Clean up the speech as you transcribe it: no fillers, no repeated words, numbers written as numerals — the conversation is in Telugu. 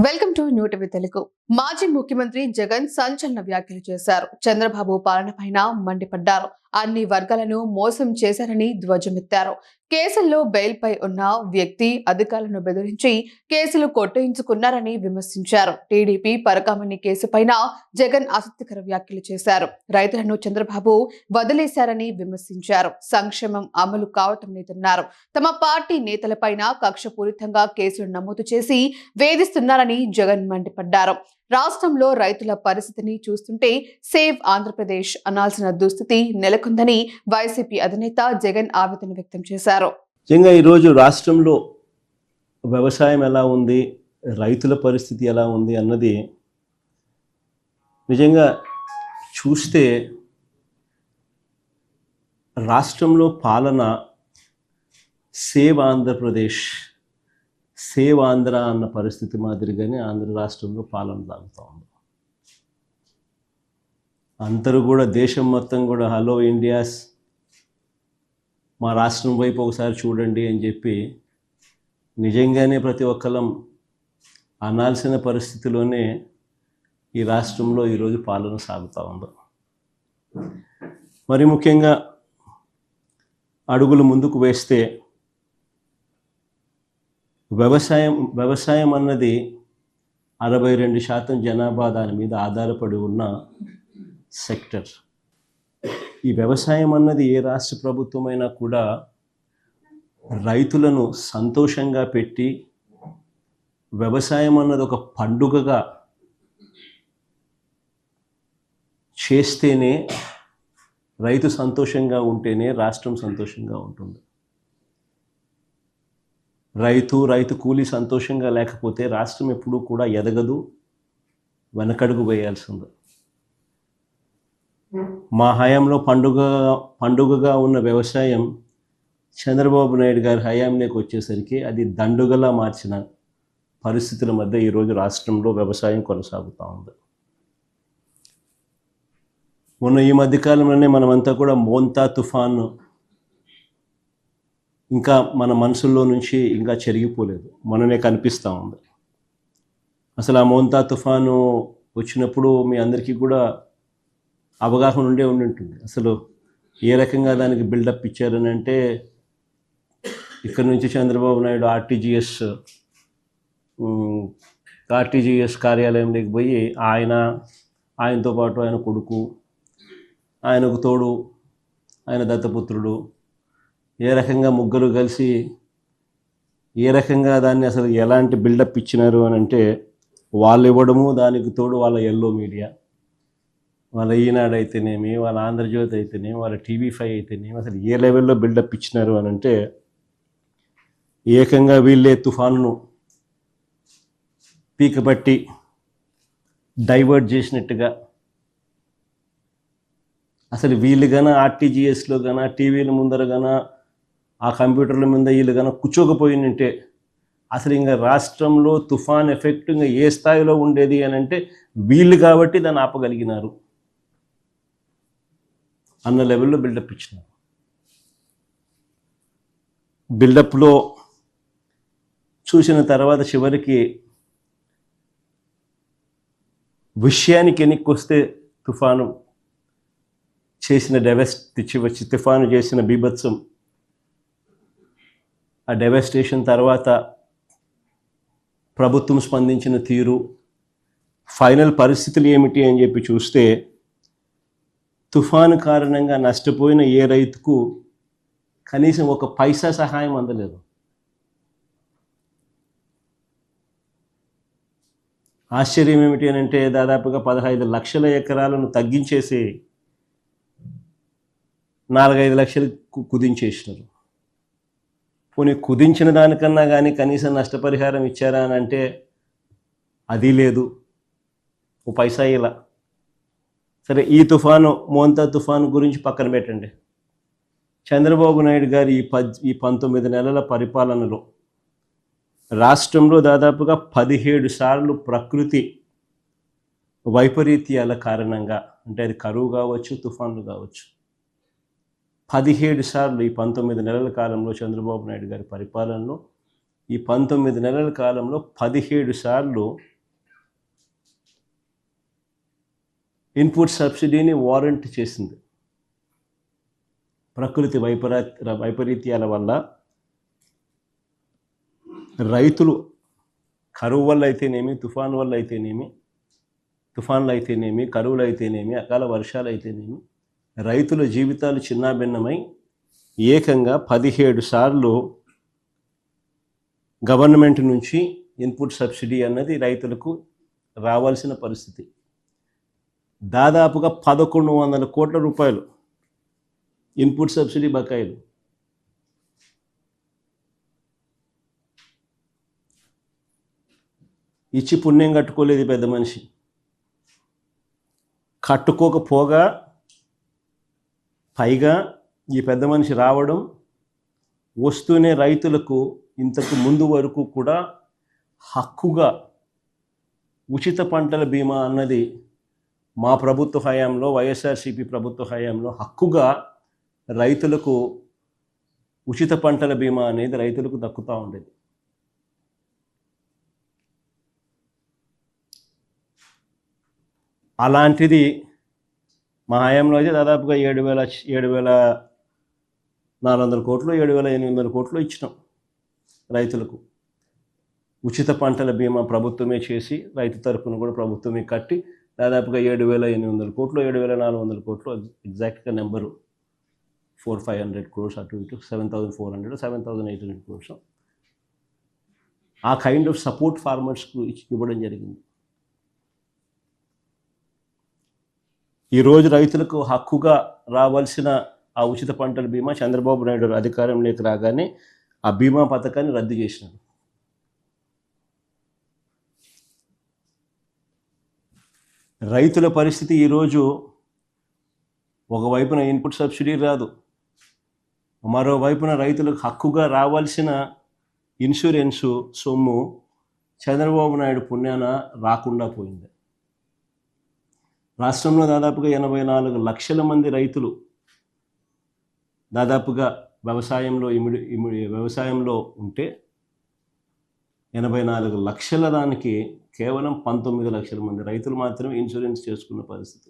Welcome to new TV Telugu. మాజీ ముఖ్యమంత్రి జగన్ సంచలన వ్యాఖ్యలు చేశారు. చంద్రబాబు పాలనపైన మండిపడ్డారు. అన్ని వర్గాలను మోసం చేశారని ధ్వజమెత్తారు. కేసుల్లో బెయిల్ పై ఉన్న వ్యక్తి అధికారులను బెదిరించి కేసులు కొట్టేయించుకున్నారని విమర్శించారు. టీడీపీ పరకామణి కేసుపైన జగన్ ఆసక్తికర వ్యాఖ్యలు చేశారు. రైతులను చంద్రబాబు వదిలేశారని విమర్శించారు. సంక్షేమం అమలు కావటం లేదన్నారు. తమ పార్టీ నేతలపైన కక్షపూరితంగా కేసులు నమోదు చేసి వేధిస్తున్నారని జగన్ మండిపడ్డారు. రాష్ట్రంలో రైతుల పరిస్థితిని చూస్తుంటే సేవ్ ఆంధ్రప్రదేశ్ అనాల్సిన దుస్థితి నెలకొందని వైసీపీ అధినేత జగన్ ఆవేదన వ్యక్తం చేశారు. నిజంగా ఈరోజు రాష్ట్రంలో వ్యవసాయం ఎలా ఉంది, రైతుల పరిస్థితి ఎలా ఉంది అన్నది నిజంగా చూస్తే రాష్ట్రంలో పాలన సేవ్ ఆంధ్రప్రదేశ్, సేవ్ ఆంధ్ర అన్న పరిస్థితి మాదిరిగానే ఆంధ్ర రాష్ట్రంలో పాలన సాగుతూ ఉంది. అందరూ కూడా దేశం మొత్తం కూడా హలో ఇండియాస్, మా రాష్ట్రం వైపు ఒకసారి చూడండి అని చెప్పి నిజంగానే ప్రతి ఒక్కరం అనాల్సిన పరిస్థితిలోనే ఈ రాష్ట్రంలో ఈరోజు పాలన సాగుతూ ఉంది. మరి ముఖ్యంగా అడుగులు ముందుకు వేస్తే వ్యవసాయం అన్నది 62% జనాభా దాని మీద ఆధారపడి ఉన్న సెక్టర్. ఈ వ్యవసాయం అన్నది ఏ రాష్ట్ర ప్రభుత్వమైనా కూడా రైతులను సంతోషంగా పెట్టి వ్యవసాయం అన్నది ఒక పండుగగా చేస్తేనే, రైతు సంతోషంగా ఉంటేనే రాష్ట్రం సంతోషంగా ఉంటుంది. రైతు కూలీ సంతోషంగా లేకపోతే రాష్ట్రం ఎప్పుడూ కూడా ఎదగదు, వెనకడుగు వేయాల్సింది. మా హయాంలో పండుగగా ఉన్న వ్యవసాయం చంద్రబాబు నాయుడు గారి హయాంలోకి వచ్చేసరికి అది దండుగలా మార్చిన పరిస్థితుల మధ్య ఈరోజు రాష్ట్రంలో వ్యవసాయం కొనసాగుతూ ఉంది. మొన్న ఈ మధ్యకాలంలోనే మనమంతా కూడా మోంతా తుఫాను ఇంకా మన మనసుల్లో నుంచి ఇంకా చెరిగిపోలేదు, మననే కనిపిస్తూ ఉంది. అసలు ఆ మోంతా తుఫాను వచ్చినప్పుడు మీ అందరికీ కూడా అవగాహన ఉండి ఉంటుంది. అసలు ఏ రకంగా దానికి బిల్డప్ ఇచ్చారని అంటే, ఇక్కడ నుంచి చంద్రబాబు నాయుడు ఆర్టీజీఎస్ కార్యాలయంలోకి పోయి ఆయనతో పాటు ఆయన కొడుకు, ఆయనకు తోడు ఆయన దత్తపుత్రుడు, ఏ రకంగా ముగ్గురు కలిసి ఏ రకంగా దాన్ని అసలు ఎలాంటి బిల్డప్ ఇచ్చినారు అని అంటే, వాళ్ళు ఇవ్వడము, దానికి తోడు వాళ్ళ ఎల్లో మీడియా, వాళ్ళ ఈనాడు అయితేనేమి, వాళ్ళ ఆంధ్రజ్యోతి అయితేనేమి, వాళ్ళ TV5 అయితేనేమి, అసలు ఏ లెవెల్లో బిల్డప్ ఇచ్చినారు అని అంటే, ఏకంగా వీళ్ళే తుఫానును పీకబట్టి డైవర్ట్ చేసినట్టుగా, అసలు వీళ్ళు గన ఆర్టీజీఎస్లో గన టీవీల ముందర గన ఆ కంప్యూటర్ల మీద వీళ్ళు గన కూర్చోకపోయినంటే అసలు ఇంకా రాష్ట్రంలో తుఫాన్ ఎఫెక్ట్ ఇంకా ఏ స్థాయిలో ఉండేది అని అంటే, వీళ్ళు కాబట్టి దాన్ని ఆపగలిగినారు అన్న లెవెల్లో బిల్డప్ ఇచ్చినారు. బిల్డప్లో చూసిన తర్వాత చివరికి విషయానికి ఎన్నిక వస్తే తుఫాను చేసిన తుఫాను చేసిన బీభత్సం, ఆ డెవస్టేషన్ తర్వాత ప్రభుత్వం స్పందించిన తీరు, ఫైనల్ పరిస్థితులు ఏమిటి అని చెప్పి చూస్తే, తుఫాను కారణంగా నష్టపోయిన ఏ రైతుకు కనీసం ఒక పైసా సహాయం అందలేదు. ఆశ్చర్యం ఏమిటి అని అంటే, దాదాపుగా 15 లక్షల ఎకరాలను తగ్గించేసి 4-5 లక్షలు కుదించేసినారు. పోనీ కుదించిన దానికన్నా కానీ కనీసం నష్టపరిహారం ఇచ్చారా అని అంటే అది లేదు, ఓ పైసా ఇలా. సరే, ఈ మోంతా తుఫాను గురించి పక్కన పెట్టండి. చంద్రబాబు నాయుడు గారి ఈ 19 నెలల పరిపాలనలో రాష్ట్రంలో దాదాపుగా 17 సార్లు ప్రకృతి వైపరీత్యాల కారణంగా, అంటే అది కరువు కావచ్చు, తుఫాన్లు కావచ్చు, 17 సార్లు ఈ 19 నెలల కాలంలో చంద్రబాబు నాయుడు గారి పరిపాలనలో ఈ 19 నెలల కాలంలో 17 సార్లు ఇన్పుట్ సబ్సిడీని వారంట్ చేసింది. ప్రకృతి వైపరీత్యాల వల్ల రైతులు కరువు వల్ల అయితేనేమి, తుఫాన్లు అయితేనేమి, కరువులు అయితేనేమి, అకాల వర్షాలు అయితేనేమి, రైతుల జీవితాలు చిన్నాభిన్నమై ఏకంగా 17 సార్లు గవర్నమెంట్ నుంచి ఇన్పుట్ సబ్సిడీ అన్నది రైతులకు రావాల్సిన పరిస్థితి. దాదాపుగా 1100 కోట్ల రూపాయలు ఇన్పుట్ సబ్సిడీ బకాయిలు. ఇచ్చి పుణ్యం కట్టుకోలేదు పెద్ద మనిషి. కట్టుకోకపోగా పైగా ఈ పెద్ద మనిషి రావడం, వస్తూనే రైతులకు ఇంతకు ముందు వరకు కూడా హక్కుగా ఉచిత పంటల బీమా అన్నది మా ప్రభుత్వ హయాంలో, వైఎస్ఆర్సీపీ ప్రభుత్వ హయాంలో హక్కుగా రైతులకు ఉచిత పంటల బీమా అనేది రైతులకు దక్కుతూ ఉండేది. అలాంటిది మా హయాంలో అయితే దాదాపుగా 7,400 కోట్లు, 7,800 కోట్లు ఇచ్చినాం రైతులకు. ఉచిత పంటల బీమా ప్రభుత్వమే చేసి, రైతు తరఫున కూడా ప్రభుత్వమే కట్టి దాదాపుగా 7,800 కోట్లు, 7,400 కోట్లు, ఎగ్జాక్ట్గా నెంబరు 400-500 crores అటు ఇటు, 7,400, 7,800 crores ఆ కైండ్ ఆఫ్ సపోర్ట్ ఫార్మర్స్కు ఇవ్వడం జరిగింది. ఈరోజు రైతులకు హక్కుగా రావాల్సిన ఆ ఉచిత పంటల బీమా చంద్రబాబు నాయుడు అధికారంలోకి రాగానే ఆ బీమా పథకాన్ని రద్దు చేసినారు. రైతుల పరిస్థితి ఈరోజు ఒకవైపున ఇన్పుట్ సబ్సిడీ రాదు, మరోవైపున రైతులకు హక్కుగా రావాల్సిన ఇన్సూరెన్సు సొమ్ము చంద్రబాబు నాయుడు పుణ్యాన రాకుండా పోయింది. రాష్ట్రంలో దాదాపుగా 84 లక్షల మంది రైతులు దాదాపుగా వ్యవసాయంలో ఉంటే 84 లక్షల దానికి కేవలం 19 లక్షల మంది రైతులు మాత్రమే ఇన్సూరెన్స్ చేసుకున్న పరిస్థితి.